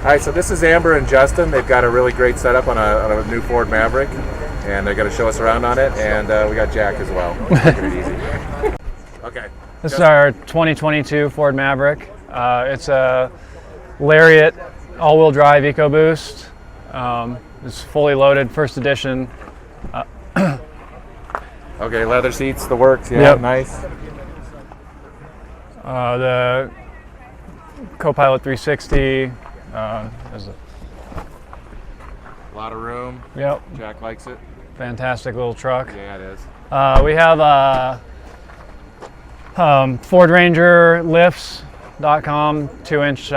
All right, so this is Amber and Justin. They've got a really great setup on a new Ford Maverick, and they're going to show us around on it. And we got Jack as well. Taking it easy. Okay. This is our 2022 Ford Maverick. It's a Lariat all-wheel drive EcoBoost. It's fully loaded, first edition. Okay, leather seats, the works. Yeah, yep. Nice. The Copilot 360. There's a lot of room. Yep. Jack likes it. Fantastic little truck. Yeah, it is. We have Ford Ranger lifts.com 2-inch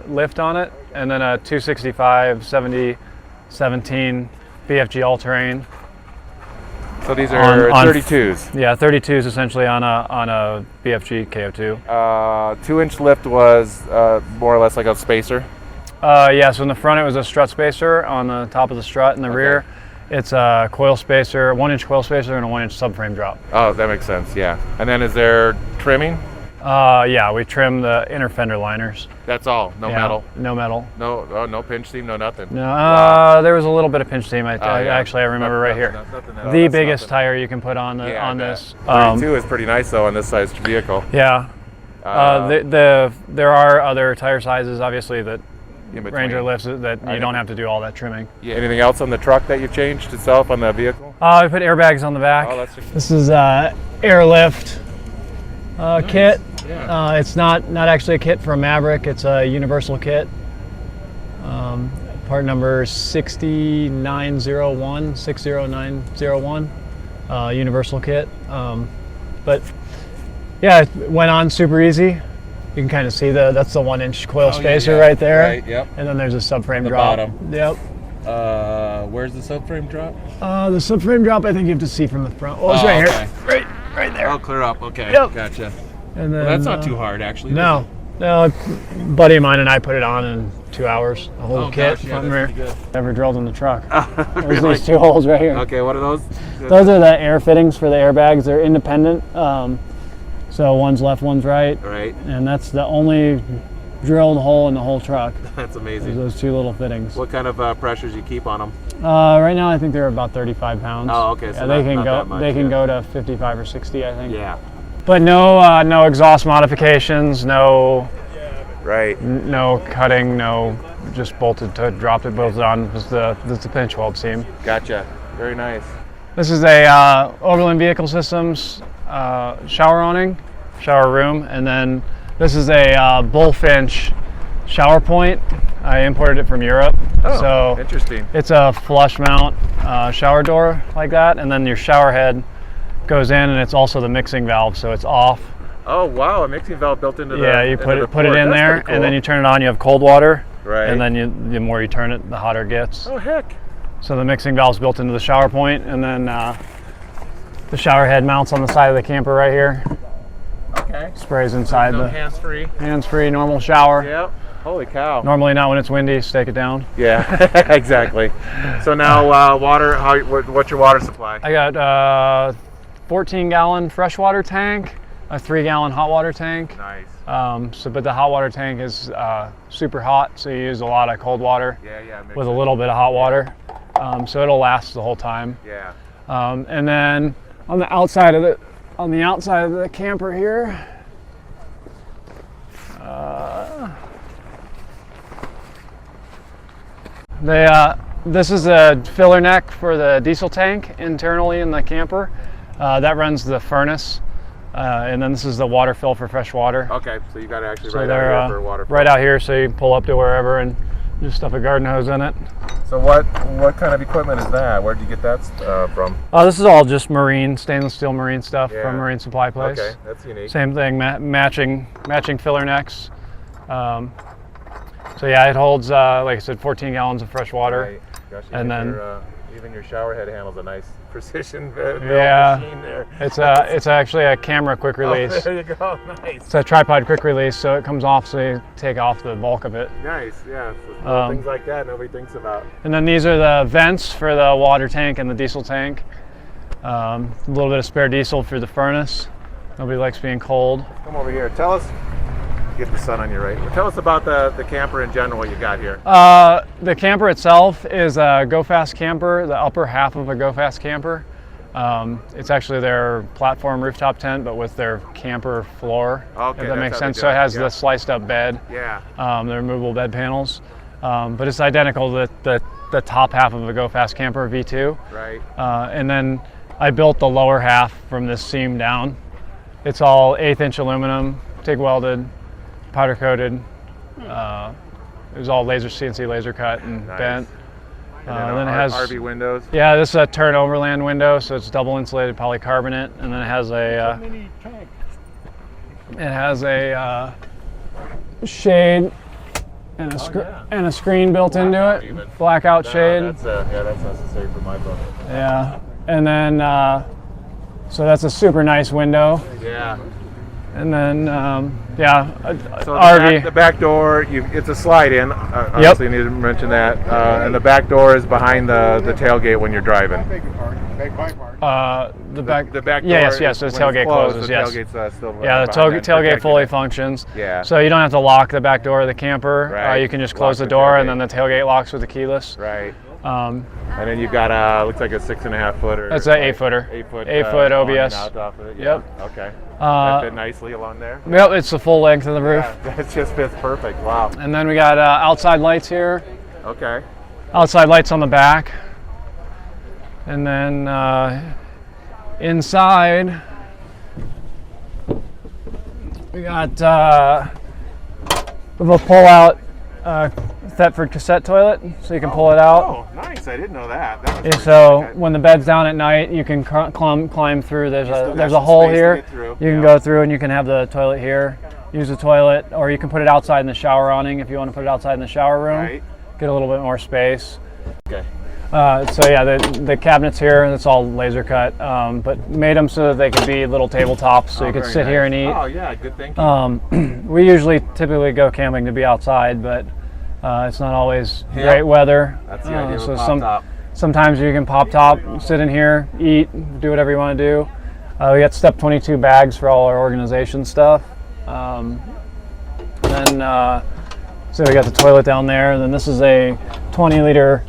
lift on it, and then a 265 7017 BFG all-terrain. So these are 32s. Yeah, 32s essentially on a BFG KO2. 2-inch lift was more or less like a spacer. Yeah, so in the front it was a strut spacer on the top of the strut. In the rear, it's a coil spacer, 1-inch coil spacer and a 1-inch subframe drop. Oh, that makes sense, yeah. And then is there trimming? Yeah, we trim the inner fender liners. That's all, no metal? No metal. No pinch seam, no nothing? No, there was a little bit of pinch seam. Actually, I remember right here. The biggest tire you can put on this. 32 is pretty nice though on this size vehicle. Yeah. There are other tire sizes, obviously, that Ranger lifts that you don't have to do all that trimming. Yeah. Anything else on the truck that you've changed itself on the vehicle? We put airbags on the back. Oh, this is airlift kit. Yeah. It's not actually a kit for a Maverick. It's a universal kit. Part number 60901. Universal kit. But yeah, it went on super easy. You can kind of see that's the 1-inch coil spacer right there. Right, yep. And then there's a subframe drop. Bottom. Yep. Where's the subframe drop? The subframe drop I think you have to see from the front. Oh, it's right here. Right there. Oh, clear up. Okay. Yep. Gotcha. And then, that's not too hard, actually. No. A buddy of mine and I put it on in 2 hours. A whole kit, front and rear. Never drilled in the truck. There's really? these 2 holes right here. Okay, what are those? Those are the air fittings for the airbags. They're independent. So one's left, one's right. Right. And that's the only drilled hole in the whole truck. That's amazing. Those 2 little fittings. What kind of pressures you keep on them? Right now I think they're about 35 pounds. Oh, okay. So they can go to 55 or 60, I think. Yeah. But no exhaust modifications, no cutting, no, just bolted to dropped it, bolted on. This is the pinch weld seam. Gotcha. Very nice. This is a Overland Vehicle Systems shower awning, shower room, and then this is a Bullfinch shower point. I imported it from Europe. Oh, so interesting. It's a flush mount shower door like that, and then your shower head goes in, and it's also the mixing valve, so it's off. Oh wow, a mixing valve built into the you put it in That's there, cool. and then you turn it on. You have cold water, right? And then the more you turn it, the hotter it gets. Oh heck! So the mixing valve's built into the shower point, and then the shower head mounts on the side of the camper right here. Okay. Sprays inside the hands-free. Hands-free, normal shower. Yep. Holy cow. Normally not when it's windy, stake it down. Yeah, exactly. So now water, what's your water supply? I got 14-gallon freshwater tank, a 3-gallon hot water tank. Nice. But the hot water tank is super hot, so you use a lot of cold water with a little bit of hot water. So it'll last the whole time. Yeah. And then on the outside of the camper here, this is a filler neck for the diesel tank internally in the camper. That runs the furnace, and then this is the water fill for fresh water. Okay, so you got to actually right out here for water fill. Right out here, so you can pull up to wherever and just stuff a garden hose in it. So what kind of equipment is that? Where did you get that from? This is all just stainless steel marine stuff from Marine Supply Place. Okay, that's unique. Same thing, matching filler necks. So yeah, it holds, like I said, 14 gallons of fresh water. Right. Gosh, and then even your shower head handles a nice precision machine there. It's actually a camera quick release. Oh, there you go, nice. It's a tripod quick release, so it comes off, so you take off the bulk of it. Nice, yeah. So things like that nobody thinks about. And then these are the vents for the water tank and the diesel tank. A little bit of spare diesel for the furnace. Nobody likes being cold. Come over here. Tell us. get the sun on you right. Well, tell us about the camper in general, what you got here. The camper itself is a Go Fast camper, the upper half of a Go Fast camper. It's actually their platform rooftop tent, but with their camper floor, Okay, if that makes how they sense. do So it it. has Yeah. the sliced up bed, Yeah. the removable bed panels. But it's identical to the top half of a Go Fast camper V2. Right. And then I built the lower half from this seam down. It's all 1/8 inch aluminum, TIG welded, powder coated. It was all CNC laser cut and Nice. bent. And then it has RV windows. Yeah, this is a turn Overland window, so it's double insulated polycarbonate, and then it has a shade and and a screen built into Blackout it. even. Blackout shade. That's necessary for my boat. Yeah, and then so that's a super nice window, Yeah. and then So RV. the back door, it's a slide in. Obviously, you need to mention that. And the back door is behind the tailgate when you're driving. The back. The back door. Yes. So the when it's tailgate closed, closes. The Yes. tailgate's still. Yeah, the behind that, tailgate protecting fully it. functions. Yeah. So you don't have to lock the back door of the camper. Right. You can just Lock close the the door, and tailgate. then the tailgate locks with the keyless. Right. Um, And then you've got looks like a 6.5 footer. That's an 8-footer. 8-foot. 8-foot on and OBS. out off of it. Yeah. Yep. Okay. That fit nicely along there. Yep, it's the full length of the roof. Yeah, that just fits perfect. Wow. And then we got outside lights here. Okay. Outside lights on the back. And then inside, we got we have a pull-out Thetford cassette toilet, so you can pull it out. Oh, nice! I didn't know that. That was And pretty so good. when the bed's down at night, you can climb through. There's still a got there's a some hole space to here. get through. You can Yeah. go through and you can have the toilet here. Use the toilet, or you can put it outside in the shower awning if you want to put it outside in the shower room. Right. Get a little bit more space. Okay. So yeah, the cabinets here, it's all laser cut, but made them so that they could be little tabletops, so you could Very sit here nice. and eat. Oh yeah, good thinking. We usually typically go camping to be outside, but it's not always Yeah. great weather. That's the idea of so a pop top. sometimes you can pop top, sit in here, eat, do whatever you want to do. We got step 22 bags for all our organization stuff. So we got the toilet down there, and then this is a 20-liter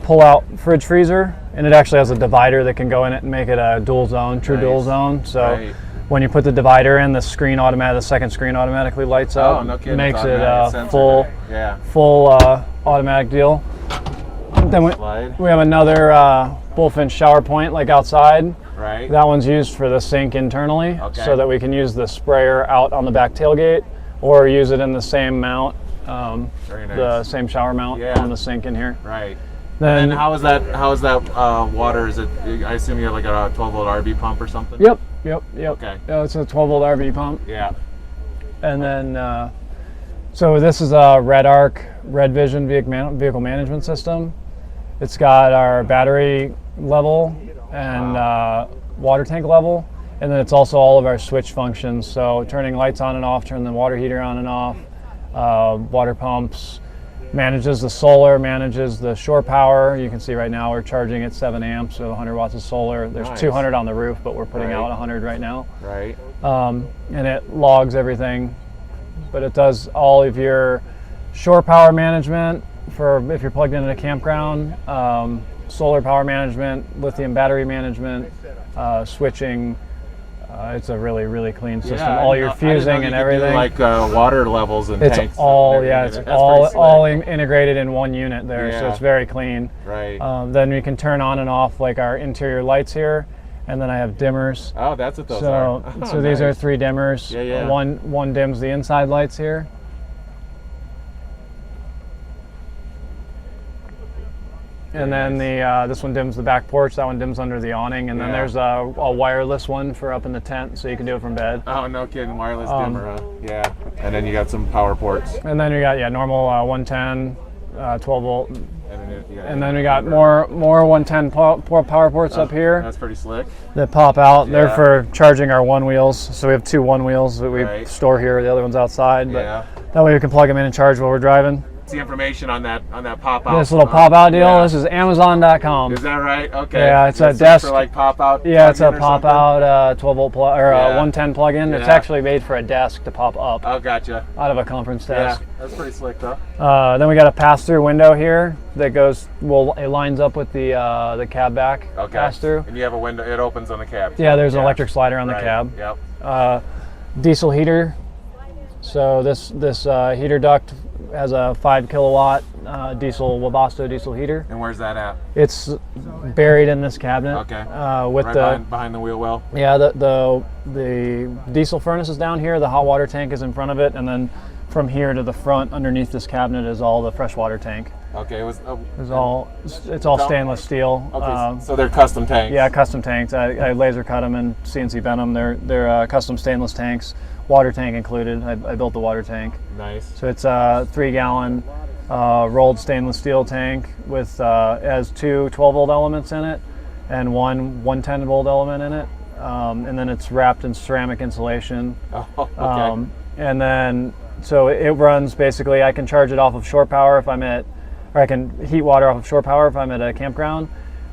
pull-out fridge freezer, and it actually has a divider that can go in it and make it a dual zone, true dual Nice. zone. So Right. when you put the divider in, the second screen automatically lights up. Oh, no kidding. Makes It's it automatic a sensor, full right? Yeah. automatic deal. Then Slide. we have another Bullfinch shower point like outside. Right. That one's used for the sink internally, Okay. so that we can use the sprayer out on the back tailgate, or use it in the same mount, Very nice. the same shower mount Yeah. on the sink in here. Right. Then And how is that? Water? Is it? I assume you have like a 12-volt RV pump or something. Yep. Okay. Yeah, it's a 12-volt RV pump, Yeah. and then so this is a Red Vision vehicle management system. It's got our battery level and water tank level, and then it's also all of our switch functions. So turning lights on and off, turn the water heater on and off, water pumps, manages the solar, manages the shore power. You can see right now we're charging at 7 amps, so 100 watts of solar. There's Nice. 200 on the roof, but we're putting Right. out 100 right now. Right. And it logs everything, but it does all of your shore power management for if you're plugged into a campground, solar power management, lithium battery management, switching. It's a really, really clean system. Yeah, All I your didn't know you fusing could and do, everything. like water levels and It's tanks. all, and yeah, everything. it's That's all pretty slick. integrated in one unit there, so Yeah. it's very clean. Right. Then we can turn on and off like our interior lights here, and then I have dimmers. Oh, that's what those So, are. so these are Nice. 3 dimmers. Yeah, yeah. One dims the inside lights here. And then this one dims the back porch. That one dims under the awning, and then Yeah. there's a wireless one for up in the tent, so you can do it from bed. Oh, no kidding. Wireless dimmer, huh? Yeah. And then you got some power ports. And then we got normal 110, 12 volt, And then, and then we got more 110 power ports up here That's pretty slick. that pop out. They're Yeah. for charging our one wheels. So we have 2 one wheels that we Right. store here. The other one's outside, but Yeah. that way we can plug them in and charge while we're driving. What's the information on that pop out? This little pop out deal. Yeah. This is Amazon.com. Is that right? Okay. Yeah, it's a Is it desk for like pop out. Yeah, it's a plug-in or pop something? out 12 volt plug or Yeah. 110 plug-in. It's Yeah. actually made for a desk to pop up Oh, gotcha. out of a conference Yeah, desk. that's pretty slick though. Then we got a pass-through window here that goes. Well, it lines up with the cab back Okay. pass-through. And you have a window. It opens on the cab. Yeah, there's an Yeah. electric slider on the Right. cab. Yep. Diesel heater. So this heater duct has a 5 kilowatt diesel Webasto diesel heater. And where's that at? It's buried in this cabinet. Okay. With Right behind the wheel well. Yeah, the diesel furnace is down here. The hot water tank is in front of it, and then from here to the front, underneath this cabinet, is all the freshwater tank. Okay. It's all stainless steel. Okay. So they're custom tanks. Yeah, custom tanks. I laser cut them and CNC bent them. They're custom stainless tanks, water tank included. I built the water tank. Nice. So it's a 3-gallon rolled stainless steel tank with it has two 12 volt elements in it and one 110 volt element in it, and then it's wrapped in ceramic insulation. Oh, okay. And then so it runs basically. I can charge it off of shore power if I'm at, or I can heat water off of shore power if I'm at a campground,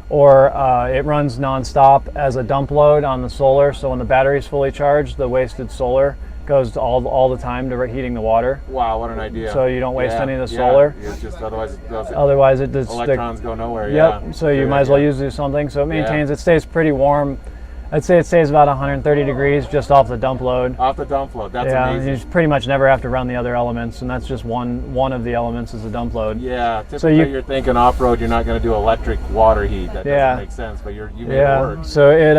or it runs nonstop as a dump load on the solar. So when the battery's fully charged, the wasted solar goes all the time to heating the water. Wow, what an idea. So you don't waste Yeah, any of the yeah. solar. It's just otherwise It electrons go nowhere. Yep. Yeah. So you Good might as well idea. use do something. So it maintains. It stays pretty warm. I'd say it stays about 130 degrees just off the dump load. Off the dump load. That's Yeah, amazing. you pretty much never have to run the other elements, and that's just one of the elements is the dump load. Yeah, typically you- you're thinking off-road, you're not going to do electric water heat. That Yeah. doesn't make sense, but you made it Yeah. work. So it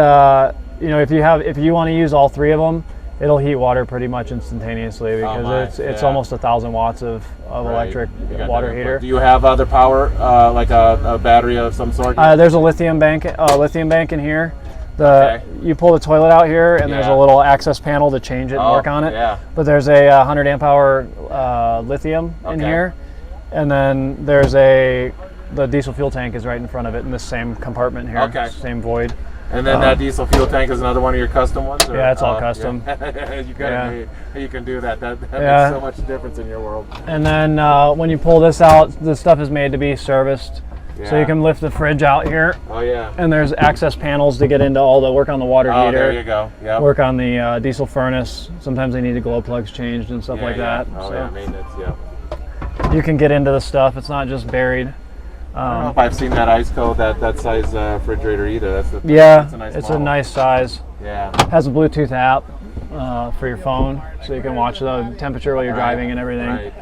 if you want to use all three of them, it'll heat water pretty much instantaneously because my, it's yeah. almost 1,000 watts of Right. electric You got water that heater. Do you have other power, like a battery of some sort? There's a lithium bank in here. Okay. You pull the toilet out here, and there's Yeah. a little access panel to change it and Oh, work on it. yeah. But there's a 100 amp hour lithium in Okay. here, and then there's the diesel fuel tank is right in front of it in the same compartment here. Okay. Same void. And then that diesel fuel tank is another one of your custom ones? Or? Yeah, it's all custom. Yeah. You can do that. That Yeah. makes so much difference in your world. And then when you pull this out, this stuff is made to be serviced. So Yeah. you can lift the fridge out here, Oh, yeah. and there's access panels to get into all the work on the water Oh, heater. there you go. Yep. Work on the diesel furnace. Sometimes they need the glow plugs changed and stuff Yeah, like yeah. that. Oh, So yeah, maintenance, yeah. you can get into the stuff. It's not just buried. I don't know if I've seen that ice cold, that size refrigerator either. Yeah, that's a nice it's model. a nice size. Yeah. Has a Bluetooth app for your phone, so you can watch the temperature while you're driving and everything. Right.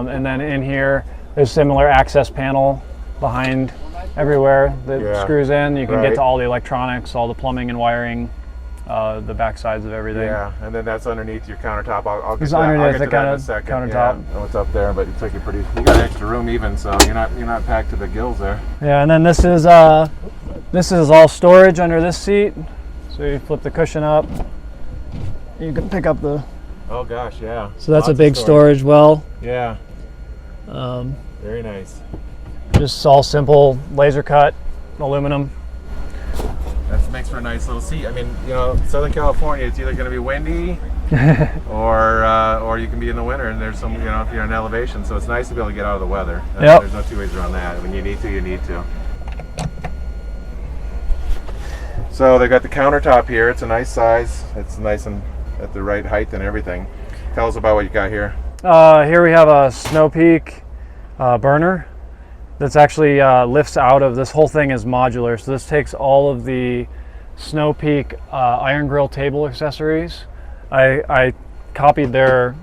And then in here, there's similar access panel behind everywhere that Yeah. screws in. You can Right. get to all the electronics, all the plumbing and wiring, the back sides of everything. Yeah, and then that's underneath your countertop. I'll get It's to that. I'll underneath get the to that in a counter- second. countertop. Yeah, and what's up there? But it's like you got extra room even, so you're not packed to the gills there. Yeah, and then this is all storage under this seat. So you flip the cushion up, you can pick up the. Oh gosh, yeah. So that's Lots a of big storage well. Yeah, Um, very nice. just all simple laser cut aluminum. That makes for a nice little seat. I mean, Southern California, it's either going to be windy or you can be in the winter, and there's some, if you're in elevation, so it's nice to be able to get out of the weather. Yep. There's no two ways around that. When you need to, you need to. So they got the countertop here. It's a nice size. It's nice and at the right height and everything. Tell us about what you got here. Here we have a Snow Peak burner that's actually lifts out of, this whole thing is modular. So this takes all of the Snow Peak iron grill table accessories. I copied their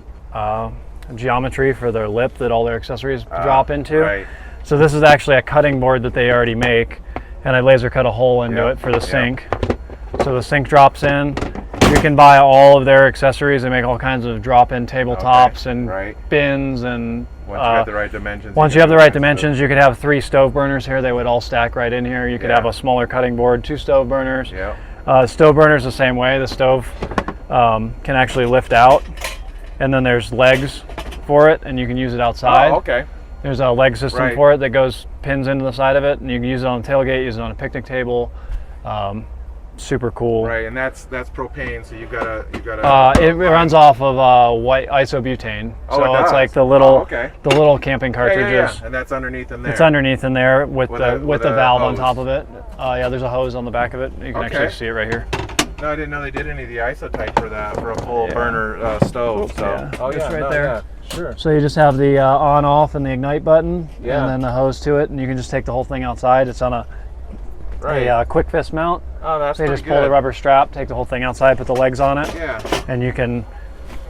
geometry for their lip that all their accessories drop into. Right. So this is actually a cutting board that they already make, and I laser cut a hole into Yep, it for the yep. sink. So the sink drops in. You can buy all of their accessories. They make all kinds of drop-in tabletops and right. bins and Once you have the right dimensions. once you can have the do right that stuff. dimensions, you could have 3 stove burners here. They would all stack right in here. You could Yeah. have a smaller cutting board, 2 stove burners. Yeah. Stove burners the same way. The stove can actually lift out, and then there's legs for it, and you can use it outside. Oh, okay. There's a leg system Right. for it that goes pins into the side of it, and you can use it on the tailgate, use it on a picnic table. super cool. Right, and that's propane, so you've got It runs off of white isobutane, Oh, so it it's does? like the little Oh, okay. the little camping cartridges. Yeah, and that's underneath in there. It's underneath in there with the valve on hose. top of it. Yeah, there's a hose on the back of it. You can actually see it right here. No, I didn't know they did any of the isotype for that, for a full burner stove. So, Yeah, just right there. Yeah, sure. So you just have the on-off and the ignite button, Yeah. and then the hose to it, and you can just take the whole thing outside. It's on a quick fist mount. Oh, that's So you pretty just pull the good. rubber strap, take the whole thing outside, put the legs on it, Yeah. and you can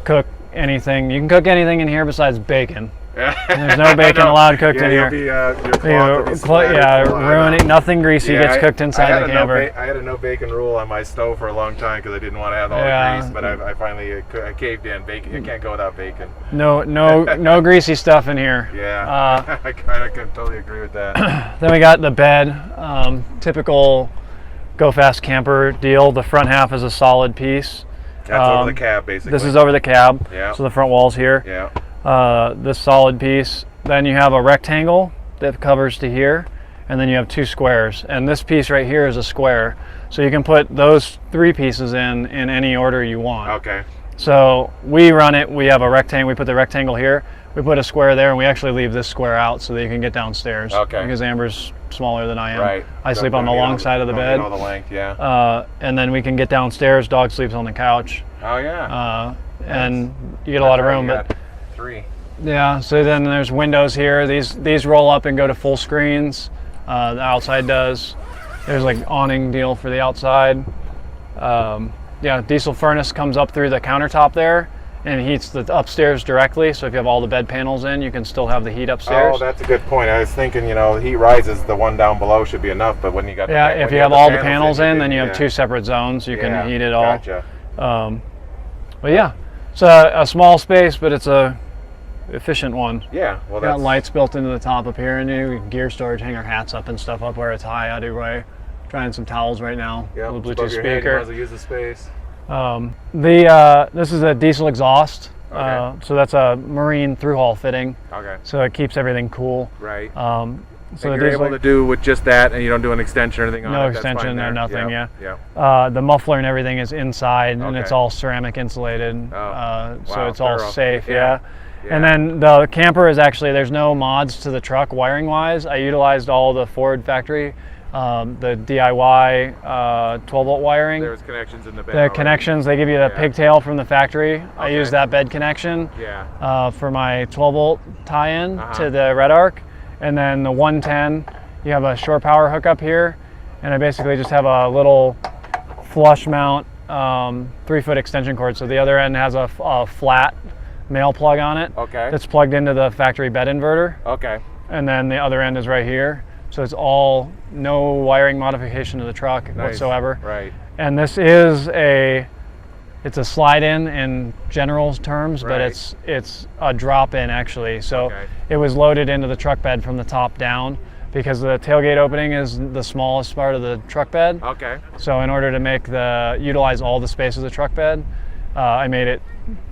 cook anything. You can cook anything in here besides bacon. Yeah. And there's no bacon allowed cooked in here. Your cloth will be splattered. Ruining. Nothing greasy Yeah, gets cooked inside the camper. I had a no bacon rule on my stove for a long time because I didn't want to have all Yeah. the grease, but I finally I caved in. Bacon, you can't go without bacon. No greasy stuff in here. Yeah, I can totally agree with that. Then we got the bed, typical Go Fast camper deal. The front half is a solid piece. That's over the cab, basically. This is over the cab. Yeah. So the front wall's here. Yeah. This solid piece. Then you have a rectangle that covers to here, and then you have two squares. And this piece right here is a square. So you can put those three pieces in any order you want. Okay. So we run it, we have a rectangle, we put the rectangle here, we put a square there, and we actually leave this square out so that you can get downstairs. Okay. Because Amber's smaller than I am. Right. I sleep on the long side of the bed. All the length, yeah. And then we can get downstairs, dog sleeps on the couch. Oh, yeah. And you get a lot of room. You But got 3. yeah, so then there's windows here. These roll up and go to full screens. The outside does. There's like awning deal for the outside. Yeah, diesel furnace comes up through the countertop there and heats the upstairs directly. So if you have all the bed panels in, you can still have the heat upstairs. Oh, that's a good point. I was thinking, the heat rises, the one down below should be enough, but when you got if you have all the panels in, then you have 2 separate zones. You can heat it all. Gotcha. But yeah, it's a small space, but it's a efficient one. Yeah, well, Got that's lights built into the top up here, and gear storage, hang our hats up and stuff up where it's high. I do right. Trying some towels right now. yeah. Little Above Bluetooth your head, you speaker. might as well use the space. This is a diesel exhaust. Okay. So that's a marine through-haul fitting. Okay. So it keeps everything cool. Right. So And the you're able to do with just that, and you don't do an extension or anything on it. no That's extension fine or there. nothing. Yeah. The muffler and everything is inside, and Okay. it's all ceramic insulated. Oh. So Wow, it's all thorough. safe. Yeah. Yeah. And then the camper is actually, there's no mods to the truck wiring wise. I utilized all the Ford factory, the DIY 12-volt wiring. There's connections in the bed. The already. connections, they give you the Yeah. pigtail from the factory. I Okay. use that bed connection Yeah. for my 12-volt tie-in Uh-huh. to the Red Arc. And then the 110, you have a shore power hookup here. And I basically just have a little flush mount 3-foot extension cord. So the other end has a flat male plug on it. Okay. That's plugged into the factory bed inverter. Okay. And then the other end is right here. So it's all no wiring modification to the truck Nice. whatsoever. Right. And this is it's a slide-in in general terms, but Right. it's a drop-in actually. So Okay. it was loaded into the truck bed from the top down because the tailgate opening is the smallest part of the truck bed. Okay. So in order to utilize all the space of the truck bed, I made it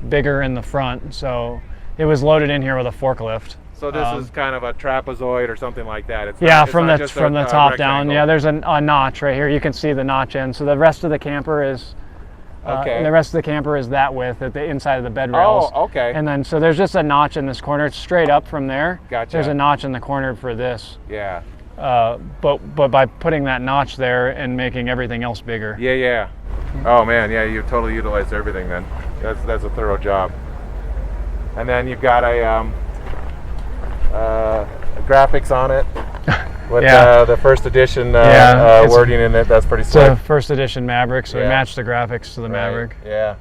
bigger in the front. So it was loaded in here with a forklift. So this is kind of a trapezoid or something like that. It's Yeah, not, it's from not the just from a the top down. rectangle. Yeah, there's a notch right here. You can see the notch in. So the rest of the camper is Okay. the rest of the camper is that width at the inside of the bed rails. Oh, okay. And then so there's just a notch in this corner. It's straight up from there. Gotcha. There's a notch in the corner for this. Yeah. But by putting that notch there and making everything else bigger. Yeah, yeah. Oh man, yeah, you totally utilized everything then. That's a thorough job. And then you've got a graphics on it with Yeah. the first edition Yeah, wording in it. That's pretty It's slick. a first edition Maverick, so we Yeah. matched the graphics to the Maverick. Yeah.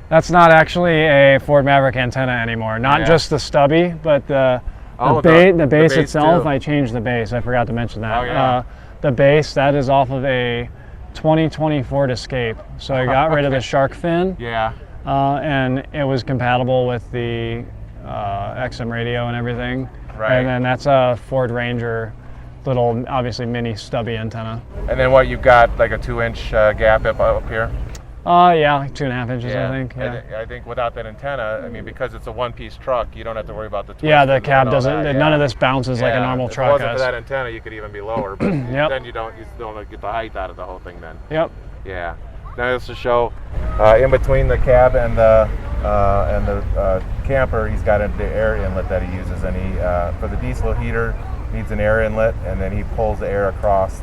That's not actually a Ford Maverick antenna anymore. Not Yeah. just the stubby, but the the base base itself. too. I changed the base. I forgot to mention that. Oh, yeah. The base, that is off of a 2020 Ford Escape. So I got rid of the shark fin, Yeah. and it was compatible with the XM radio and everything. Right. And then that's a Ford Ranger, little, obviously mini stubby antenna. And then what you've got, like a 2-inch gap up here. Yeah, like 2.5 inches, I think. Yeah. Yeah. I think without that antenna, I mean, because it's a one-piece truck, you don't have to worry about the twist. Yeah, the and cab all doesn't. that, None of this bounces like a normal If truck it wasn't does. for that antenna, you could even be lower, but Yep. then you still don't get the height out of the whole thing then. Yep. Yeah. Now this to show in between the cab and the camper, he's got the air inlet that he uses, and he for the diesel heater needs an air inlet, and then he pulls the air across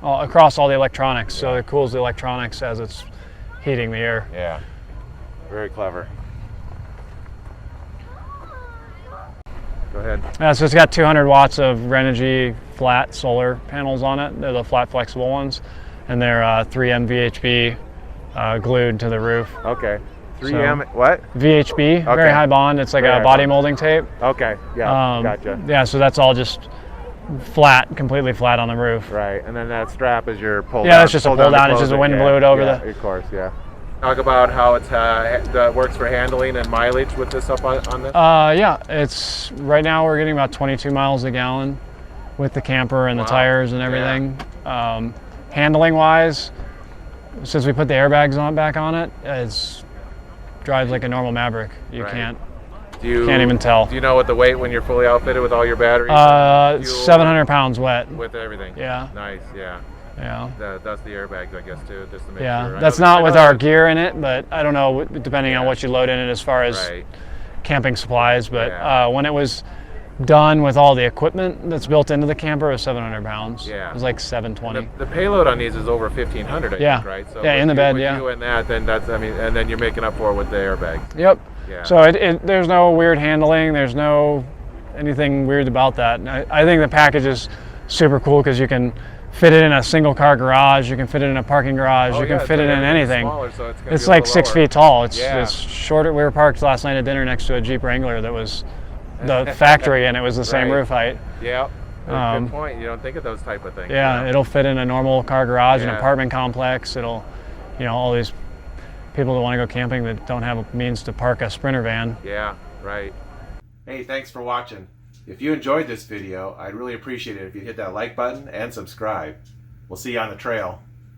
Across all the electronics, so it cools the electronics as it's heating the air. Yeah, very clever. Go ahead. So it's got 200 watts of Renogy flat solar panels on it. They're the flat flexible ones, and they're 3M VHB glued to the roof. Okay. 3M, what? VHB, very high bond. It's like Very a high body bond. molding tape. Okay, yeah, gotcha. Yeah, so that's all just flat, completely flat on the roof. Right, and then that strap is your pull down. Yeah, that's just a pull down. It's to just a close wind it. blew it over yeah, the. Of course, yeah. Talk about how it's that works for handling and mileage with this up on this. Yeah, it's right now we're getting about 22 miles a gallon with the camper and the tires and everything. Handling wise, since we put the airbags back on it, it's drives like a normal Maverick. You can't even tell. Do you know what the weight when you're fully outfitted with all your batteries? 700 pounds wet. With everything. Yeah. Nice. Yeah. Yeah. That's the airbags, I guess, too, just to make Yeah. sure. That's not with our gear in it, but I don't know, depending on what you load in it as far as camping supplies. But when it was done with all the equipment that's built into the camper, it was 700 pounds. Yeah. It was like 720. The payload on these is over 1,500, I think, right? So yeah, in the bed, you and that, then that's, I mean, and then you're making up for it with the airbags. Yep. Yeah. So there's no weird handling. There's no anything weird about that. And I think the package is super cool because you can fit it in a single car garage. You can fit it in a parking garage. You can fit it in anything. Smaller, so it's like 6 feet tall. It's shorter. We were parked last night at dinner next to a Jeep Wrangler that was the factory, and it was the same roof height. Yeah. Good point. You don't think of those type of things. Yeah, it'll fit in a normal car garage, an apartment complex. It'll, all these people that want to go camping that don't have a means to park a Sprinter van. Yeah, right. Hey, thanks for watching. If you enjoyed this video, I'd really appreciate it if you hit that like button and subscribe. We'll see you on the trail.